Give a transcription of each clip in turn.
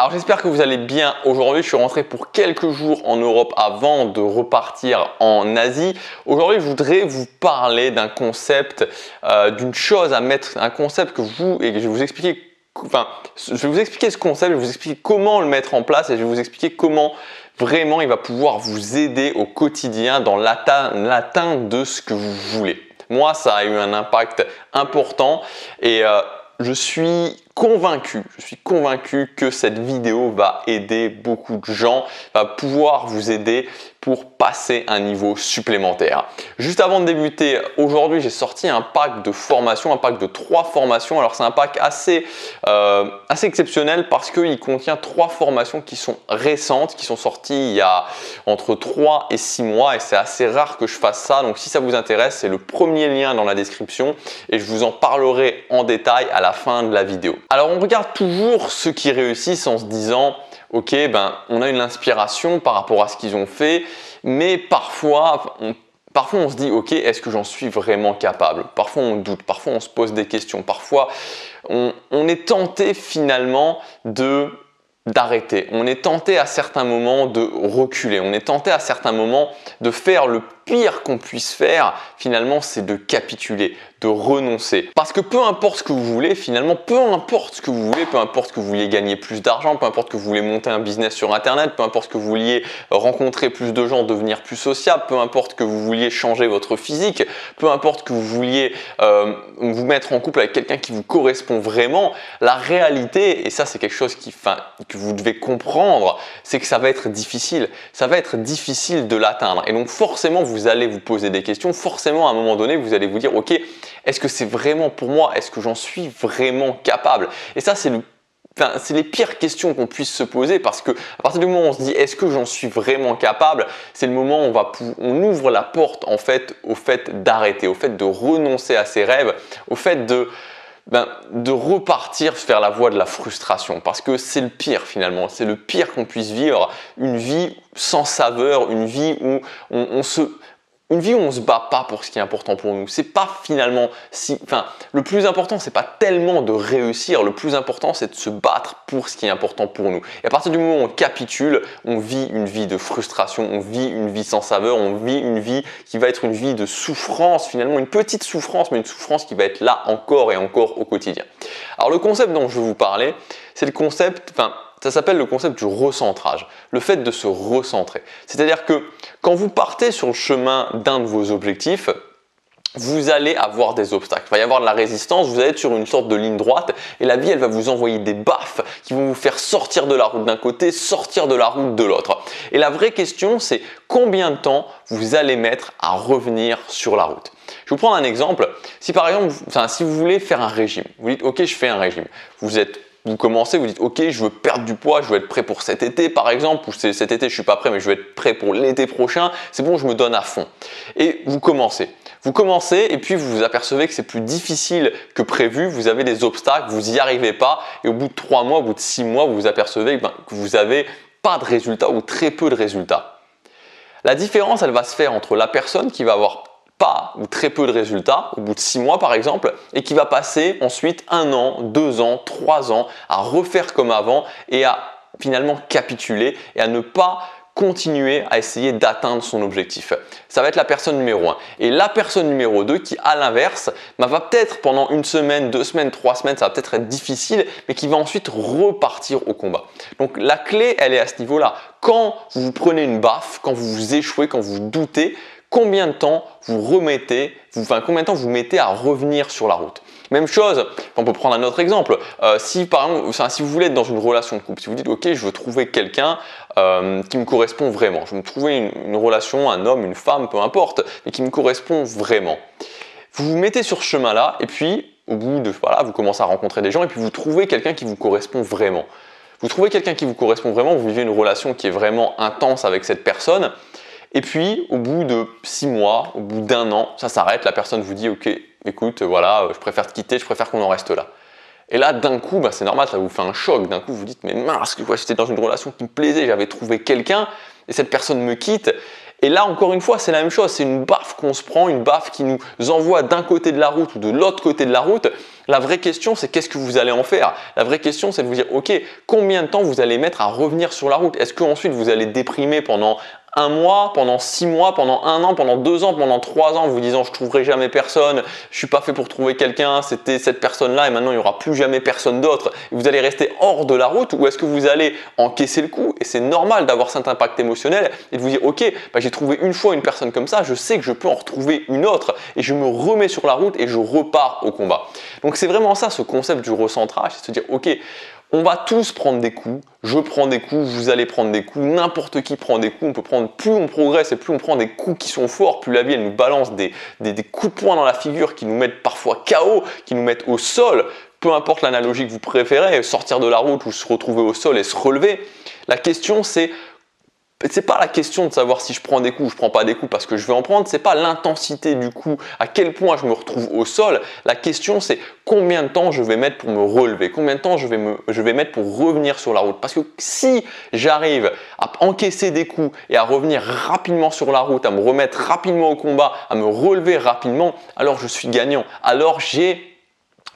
Alors j'espère que vous allez bien aujourd'hui. Je suis rentré pour quelques jours en Europe avant de repartir en Asie. Aujourd'hui, je voudrais vous parler d'un concept, d'une chose à mettre, un concept que je vais vous expliquer. Enfin, je vais vous expliquer ce concept, je vais vous expliquer comment le mettre en place et je vais vous expliquer comment vraiment il va pouvoir vous aider au quotidien dans l'atteinte de ce que vous voulez. Moi, ça a eu un impact important et je suis convaincu que cette vidéo va aider beaucoup de gens, va pouvoir vous aider pour passer un niveau supplémentaire. Juste avant de débuter, aujourd'hui j'ai sorti un pack de formation, un pack de 3 formations. Alors c'est un pack assez exceptionnel parce qu'il contient 3 formations qui sont récentes, qui sont sorties il y a entre 3 et 6 mois et c'est assez rare que je fasse ça. Donc si ça vous intéresse, c'est le premier lien dans la description et je vous en parlerai en détail à la fin de la vidéo. Alors on regarde toujours ceux qui réussissent en se disant ok, on a une inspiration par rapport à ce qu'ils ont fait, mais parfois on se dit ok, est-ce que j'en suis vraiment capable? Parfois on doute, parfois on se pose des questions, parfois on est tenté finalement d'arrêter. On est tenté à certains moments de reculer, on est tenté à certains moments de faire le pire qu'on puisse faire, finalement c'est de capituler, de renoncer. Parce que peu importe ce que vous voulez, finalement, peu importe ce que vous voulez, peu importe que vous vouliez gagner plus d'argent, peu importe que vous voulez monter un business sur internet, peu importe que vous vouliez rencontrer plus de gens, devenir plus sociable, peu importe que vous vouliez changer votre physique, peu importe que vous vouliez vous mettre en couple avec quelqu'un qui vous correspond vraiment, la réalité, et ça c'est quelque chose que vous devez comprendre, c'est que ça va être difficile. Ça va être difficile de l'atteindre. Et donc forcément, vous allez vous poser des questions. Forcément, à un moment donné, vous allez vous dire, ok, est-ce que c'est vraiment pour moi? Est-ce que j'en suis vraiment capable? Et ça, c'est les pires questions qu'on puisse se poser parce que à partir du moment où on se dit est-ce que j'en suis vraiment capable, c'est le moment où on ouvre la porte en fait au fait d'arrêter, au fait de renoncer à ses rêves, au fait de repartir vers la voie de la frustration parce que c'est le pire finalement, c'est le pire qu'on puisse vivre, une vie sans saveur, une vie où on se bat pas pour ce qui est important pour nous. C'est pas finalement le plus important, c'est pas tellement de réussir. Le plus important, c'est de se battre pour ce qui est important pour nous. Et à partir du moment où on capitule, on vit une vie de frustration, on vit une vie sans saveur, on vit une vie qui va être une vie de souffrance finalement, une petite souffrance, mais une souffrance qui va être là encore et encore au quotidien. Alors le concept dont je vais vous parler, c'est le concept, ça s'appelle le concept du recentrage, le fait de se recentrer. C'est-à-dire que quand vous partez sur le chemin d'un de vos objectifs, vous allez avoir des obstacles, il va y avoir de la résistance, vous allez être sur une sorte de ligne droite et la vie elle va vous envoyer des baffes qui vont vous faire sortir de la route d'un côté, sortir de la route de l'autre. Et la vraie question c'est combien de temps vous allez mettre à revenir sur la route. Je vais vous prendre un exemple, si par exemple, si vous voulez faire un régime, vous dites ok je fais un régime, vous commencez, vous dites ok je veux perdre du poids, je veux être prêt pour cet été par exemple, ou cet été je suis pas prêt mais je veux être prêt pour l'été prochain, c'est bon je me donne à fond. Et vous commencez et puis vous vous apercevez que c'est plus difficile que prévu, vous avez des obstacles, vous n'y arrivez pas et au bout de 3 mois, au bout de 6 mois, vous vous apercevez que vous n'avez pas de résultats ou très peu de résultats. La différence elle va se faire entre la personne qui va avoir pas ou très peu de résultats au bout de 6 mois par exemple et qui va passer ensuite 1 an, 2 ans, 3 ans à refaire comme avant et à finalement capituler et à ne pas continuer à essayer d'atteindre son objectif. Ça va être la personne numéro 1. Et la personne numéro 2 qui à l'inverse va peut-être pendant 1 semaine, 2 semaines, 3 semaines, ça va peut-être être difficile mais qui va ensuite repartir au combat. Donc la clé elle est à ce niveau-là. Quand vous prenez une baffe, quand vous échouez, quand vous doutez, combien de temps combien de temps vous mettez à revenir sur la route. Même chose, on peut prendre un autre exemple. Si par exemple, si vous voulez être dans une relation de couple, si vous dites ok, je veux trouver quelqu'un qui me correspond vraiment, je veux me trouver une relation, un homme, une femme, peu importe, mais qui me correspond vraiment. Vous vous mettez sur ce chemin-là et puis au bout de vous commencez à rencontrer des gens et puis vous trouvez quelqu'un qui vous correspond vraiment. Vous trouvez quelqu'un qui vous correspond vraiment, vous vivez une relation qui est vraiment intense avec cette personne. Et puis, au bout de 6 mois, au bout d'1 an, ça s'arrête, la personne vous dit « Ok, écoute, voilà, je préfère te quitter, je préfère qu'on en reste là. » Et là, d'un coup, c'est normal, ça vous fait un choc. D'un coup, vous dites « Mais mince, j'étais dans une relation qui me plaisait, j'avais trouvé quelqu'un et cette personne me quitte. » Et là, encore une fois, c'est la même chose, c'est une baffe qu'on se prend, une baffe qui nous envoie d'un côté de la route ou de l'autre côté de la route. La vraie question, c'est qu'est-ce que vous allez en faire? La vraie question, c'est de vous dire, ok, combien de temps vous allez mettre à revenir sur la route? Est-ce qu'ensuite vous allez déprimer pendant un mois, pendant 6 mois, pendant 1 an, pendant 2 ans, pendant 3 ans, en vous disant je trouverai jamais personne, je suis pas fait pour trouver quelqu'un, c'était cette personne-là et maintenant il n'y aura plus jamais personne d'autre. Vous allez rester hors de la route ou est-ce que vous allez encaisser le coup? Et c'est normal d'avoir cet impact émotionnel et de vous dire ok, j'ai trouvé une fois une personne comme ça, je sais que je peux en retrouver une autre et je me remets sur la route et je repars au combat. Donc c'est vraiment ça ce concept du recentrage, c'est de se dire ok, on va tous prendre des coups, je prends des coups, vous allez prendre des coups, n'importe qui prend des coups, on peut prendre, plus on progresse et plus on prend des coups qui sont forts, plus la vie elle nous balance des coups de poing dans la figure qui nous mettent parfois KO, qui nous mettent au sol, peu importe l'analogie que vous préférez, sortir de la route ou se retrouver au sol et se relever. La question c'est pas la question de savoir si je prends des coups ou je prends pas des coups parce que je vais en prendre, c'est pas l'intensité du coup, à quel point je me retrouve au sol. La question c'est combien de temps je vais mettre pour me relever, combien de temps je vais mettre pour revenir sur la route. Parce que si j'arrive à encaisser des coups et à revenir rapidement sur la route, à me remettre rapidement au combat, à me relever rapidement, alors je suis gagnant. Alors j'ai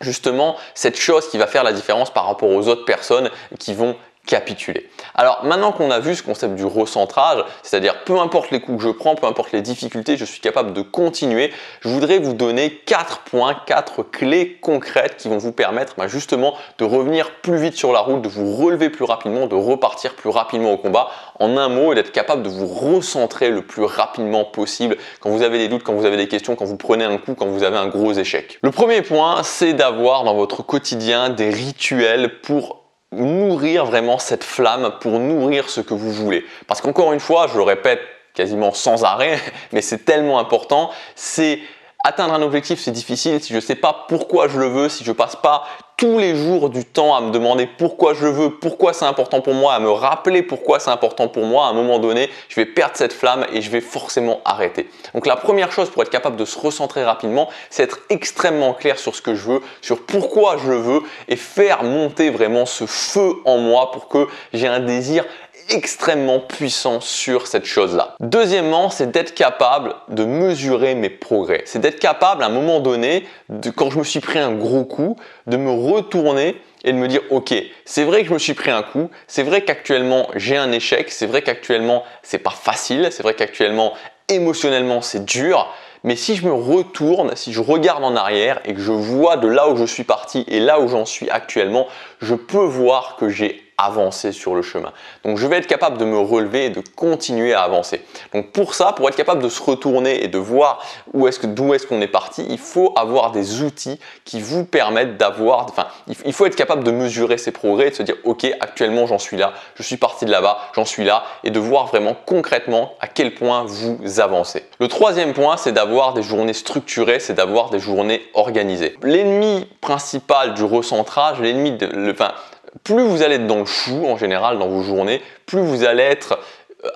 justement cette chose qui va faire la différence par rapport aux autres personnes qui vont capituler. Alors maintenant qu'on a vu ce concept du recentrage, c'est-à-dire peu importe les coups que je prends, peu importe les difficultés, je suis capable de continuer, je voudrais vous donner 4 points, 4 clés concrètes qui vont vous permettre justement de revenir plus vite sur la route, de vous relever plus rapidement, de repartir plus rapidement au combat. En un mot, d'être capable de vous recentrer le plus rapidement possible quand vous avez des doutes, quand vous avez des questions, quand vous prenez un coup, quand vous avez un gros échec. Le premier point, c'est d'avoir dans votre quotidien des rituels pour nourrir vraiment cette flamme, pour nourrir ce que vous voulez. Parce qu'encore une fois, je le répète quasiment sans arrêt, mais c'est tellement important, c'est atteindre un objectif, c'est difficile si je ne sais pas pourquoi je le veux, si je passe pas tous les jours du temps à me demander pourquoi je le veux, pourquoi c'est important pour moi, à me rappeler pourquoi c'est important pour moi, à un moment donné, je vais perdre cette flamme et je vais forcément arrêter. Donc la première chose pour être capable de se recentrer rapidement, c'est être extrêmement clair sur ce que je veux, sur pourquoi je le veux et faire monter vraiment ce feu en moi pour que j'ai un désir extrêmement puissant sur cette chose-là. Deuxièmement, c'est d'être capable de mesurer mes progrès. C'est d'être capable à un moment donné, quand je me suis pris un gros coup, de me retourner et de me dire ok, c'est vrai que je me suis pris un coup, c'est vrai qu'actuellement j'ai un échec, c'est vrai qu'actuellement c'est pas facile, c'est vrai qu'actuellement émotionnellement c'est dur, mais si je me retourne, si je regarde en arrière et que je vois de là où je suis parti et là où j'en suis actuellement, je peux voir que j'ai avancé sur le chemin. Donc je vais être capable de me relever et de continuer à avancer. Donc pour ça, pour être capable de se retourner et de voir d'où est-ce qu'on est parti, il faut avoir des outils qui vous permettent d'avoir, il faut être capable de mesurer ses progrès et de se dire ok, actuellement j'en suis là, je suis parti de là-bas, j'en suis là et de voir vraiment concrètement à quel point vous avancez. Le troisième point, c'est d'avoir des journées structurées, c'est d'avoir des journées organisées. L'ennemi principal du recentrage, plus vous allez être dans le chou en général dans vos journées, plus vous allez être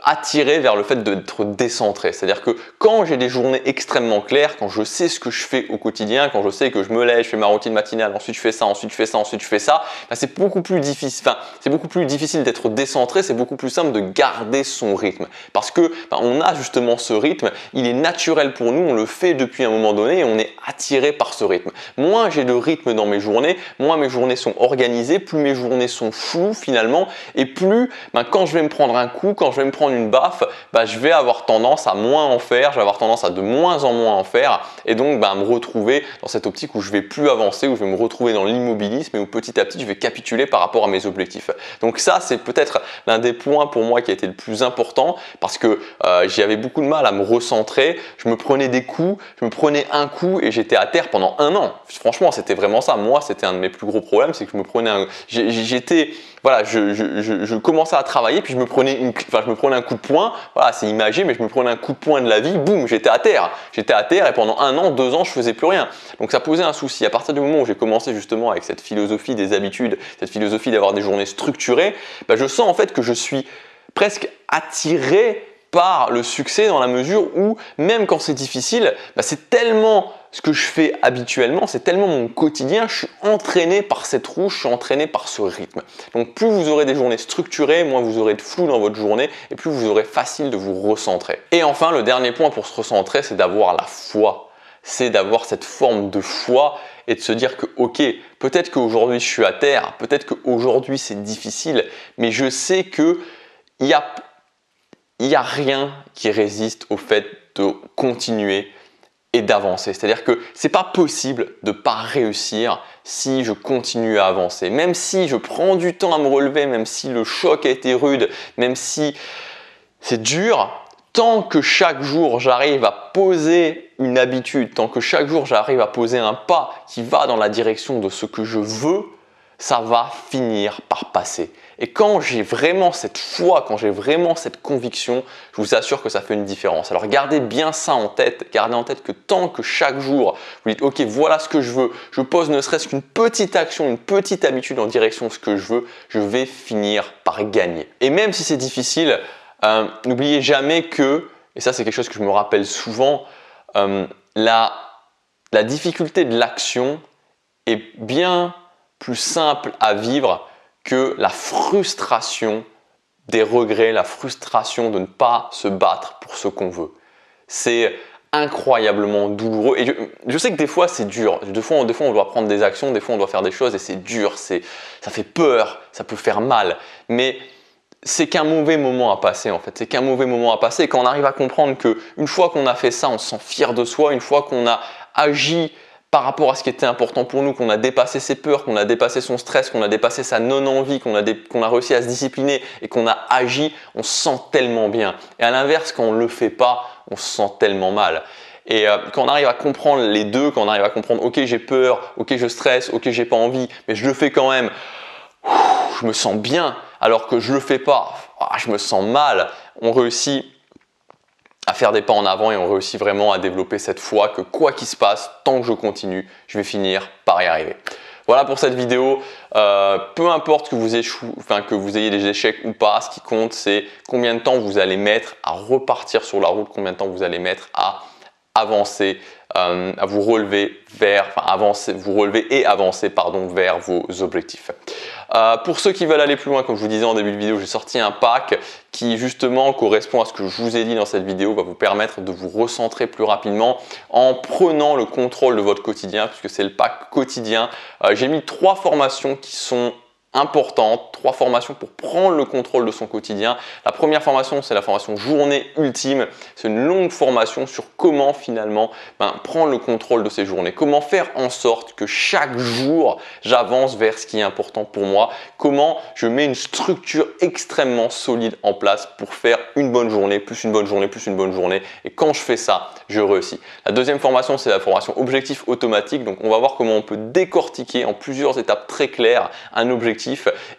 attiré vers le fait d'être décentré. C'est-à-dire que quand j'ai des journées extrêmement claires, quand je sais ce que je fais au quotidien, quand je sais que je me lève, je fais ma routine matinale, ensuite je fais ça, ensuite je fais ça, ensuite je fais ça, c'est beaucoup plus difficile d'être décentré, c'est beaucoup plus simple de garder son rythme. Parce que on a justement ce rythme, il est naturel pour nous, on le fait depuis un moment donné et on est attiré par ce rythme. Moins j'ai de rythme dans mes journées, moins mes journées sont organisées, plus mes journées sont floues finalement et plus quand je vais me prendre un coup, quand je vais me prendre une baffe, je vais avoir tendance à moins en faire, je vais avoir tendance à de moins en moins en faire et donc me retrouver dans cette optique où je vais plus avancer, où je vais me retrouver dans l'immobilisme et où petit à petit je vais capituler par rapport à mes objectifs. Donc ça c'est peut-être l'un des points pour moi qui a été le plus important parce que j'avais beaucoup de mal à me recentrer, je me prenais des coups, je me prenais un coup et j'étais à terre pendant un an. Franchement c'était vraiment ça, moi c'était un de mes plus gros problèmes, c'est que je me prenais je commençais à travailler puis je me prenais un coup de poing, voilà c'est imagé mais je me prenais un coup de poing de la vie, boum, j'étais à terre et pendant 1 an, 2 ans je faisais plus rien. Donc ça posait un souci. À partir du moment où j'ai commencé justement avec cette philosophie des habitudes, cette philosophie d'avoir des journées structurées, je sens en fait que je suis presque attiré par le succès dans la mesure où même quand c'est difficile, c'est tellement ce que je fais habituellement, c'est tellement mon quotidien, je suis entraîné par cette roue, je suis entraîné par ce rythme. Donc plus vous aurez des journées structurées, moins vous aurez de flou dans votre journée et plus vous aurez facile de vous recentrer. Et enfin, le dernier point pour se recentrer, c'est d'avoir la foi. c'est d'avoir cette forme de foi et de se dire que ok, peut-être qu'aujourd'hui je suis à terre, peut-être qu'aujourd'hui c'est difficile, mais je sais qu'il n'y a rien qui résiste au fait de continuer et d'avancer. C'est-à-dire que c'est pas possible de ne pas réussir si je continue à avancer. Même si je prends du temps à me relever, même si le choc a été rude, même si c'est dur, tant que chaque jour j'arrive à poser une habitude, tant que chaque jour j'arrive à poser un pas qui va dans la direction de ce que je veux, ça va finir par passer. Et quand j'ai vraiment cette foi, quand j'ai vraiment cette conviction, je vous assure que ça fait une différence. Alors gardez bien ça en tête, gardez en tête que tant que chaque jour, vous dites ok, voilà ce que je veux, je pose ne serait-ce qu'une petite action, une petite habitude en direction de ce que je veux, je vais finir par gagner. Et même si c'est difficile, n'oubliez jamais que, et ça c'est quelque chose que je me rappelle souvent, la difficulté de l'action est bien plus simple à vivre que la frustration des regrets, la frustration de ne pas se battre pour ce qu'on veut. C'est incroyablement douloureux et je sais que des fois c'est dur, des fois on doit prendre des actions, des fois on doit faire des choses et c'est dur, ça fait peur, ça peut faire mal, mais c'est qu'un mauvais moment à passer en fait, c'est qu'un mauvais moment à passer. Et quand on arrive à comprendre qu'une fois qu'on a fait ça, on se sent fier de soi, une fois qu'on a agi par rapport à ce qui était important pour nous, qu'on a dépassé ses peurs, qu'on a dépassé son stress, qu'on a dépassé sa non-envie, qu'on a réussi à se discipliner et qu'on a agi, on se sent tellement bien. Et à l'inverse, quand on ne le fait pas, on se sent tellement mal. Et quand on arrive à comprendre les deux, quand on arrive à comprendre ok j'ai peur, ok je stresse, ok j'ai pas envie, mais je le fais quand même, je me sens bien, alors que je le fais pas, je me sens mal, on réussit à faire des pas en avant et on réussit vraiment à développer cette foi que quoi qu'il se passe, tant que je continue, je vais finir par y arriver. Voilà pour cette vidéo. Peu importe que vous ayez des échecs ou pas, ce qui compte c'est combien de temps vous allez mettre à repartir sur la route, combien de temps vous allez mettre à avancer, à vous relever vers vos objectifs. Pour ceux qui veulent aller plus loin, comme je vous disais en début de vidéo, j'ai sorti un pack qui justement correspond à ce que je vous ai dit dans cette vidéo, va vous permettre de vous recentrer plus rapidement en prenant le contrôle de votre quotidien, puisque c'est le pack quotidien. J'ai mis 3 formations qui sont importantes, 3 formations pour prendre le contrôle de son quotidien. La première formation, c'est la formation journée ultime. C'est une longue formation sur comment finalement prendre le contrôle de ses journées, comment faire en sorte que chaque jour j'avance vers ce qui est important pour moi, comment je mets une structure extrêmement solide en place pour faire une bonne journée, plus une bonne journée, plus une bonne journée, et quand je fais ça, je réussis. La deuxième formation, c'est la formation objectif automatique. Donc on va voir comment on peut décortiquer en plusieurs étapes très claires un objectif.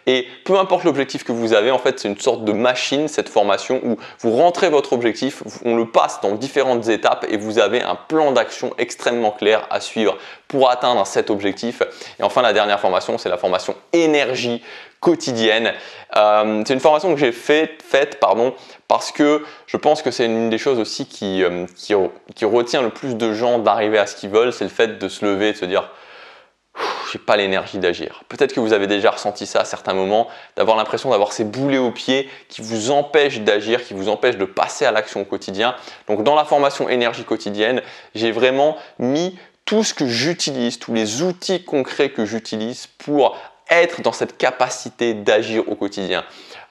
Et peu importe l'objectif que vous avez, en fait, c'est une sorte de machine, cette formation, où vous rentrez votre objectif, on le passe dans différentes étapes et vous avez un plan d'action extrêmement clair à suivre pour atteindre cet objectif. Et enfin, la dernière formation, c'est la formation énergie quotidienne. C'est une formation que j'ai faite parce que je pense que c'est une des choses aussi qui retient le plus de gens d'arriver à ce qu'ils veulent, c'est le fait de se lever et de se dire j'ai pas l'énergie d'agir. Peut-être que vous avez déjà ressenti ça à certains moments, d'avoir l'impression d'avoir ces boulets aux pieds qui vous empêchent d'agir, qui vous empêchent de passer à l'action au quotidien. Donc dans la formation énergie quotidienne, j'ai vraiment mis tout ce que j'utilise, tous les outils concrets que j'utilise pour être dans cette capacité d'agir au quotidien.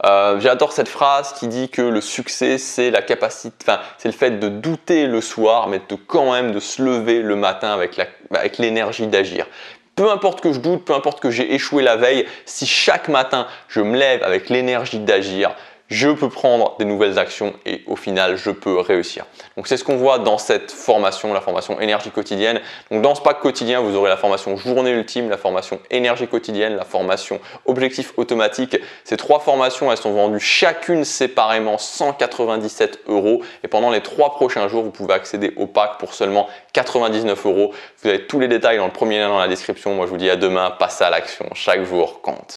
J'adore cette phrase qui dit que le succès c'est la capacité, c'est le fait de douter le soir, mais quand même de se lever le matin avec l'énergie d'agir. Peu importe que je doute, peu importe que j'ai échoué la veille, si chaque matin je me lève avec l'énergie d'agir, je peux prendre des nouvelles actions et au final je peux réussir. Donc c'est ce qu'on voit dans cette formation, la formation énergie quotidienne. Donc dans ce pack quotidien, vous aurez la formation journée ultime, la formation énergie quotidienne, la formation objectif automatique. Ces 3 formations, elles sont vendues chacune séparément 197 € et pendant les 3 prochains jours, vous pouvez accéder au pack pour seulement 99 €. Vous avez tous les détails dans le premier lien dans la description. Moi je vous dis à demain, passez à l'action, chaque jour compte.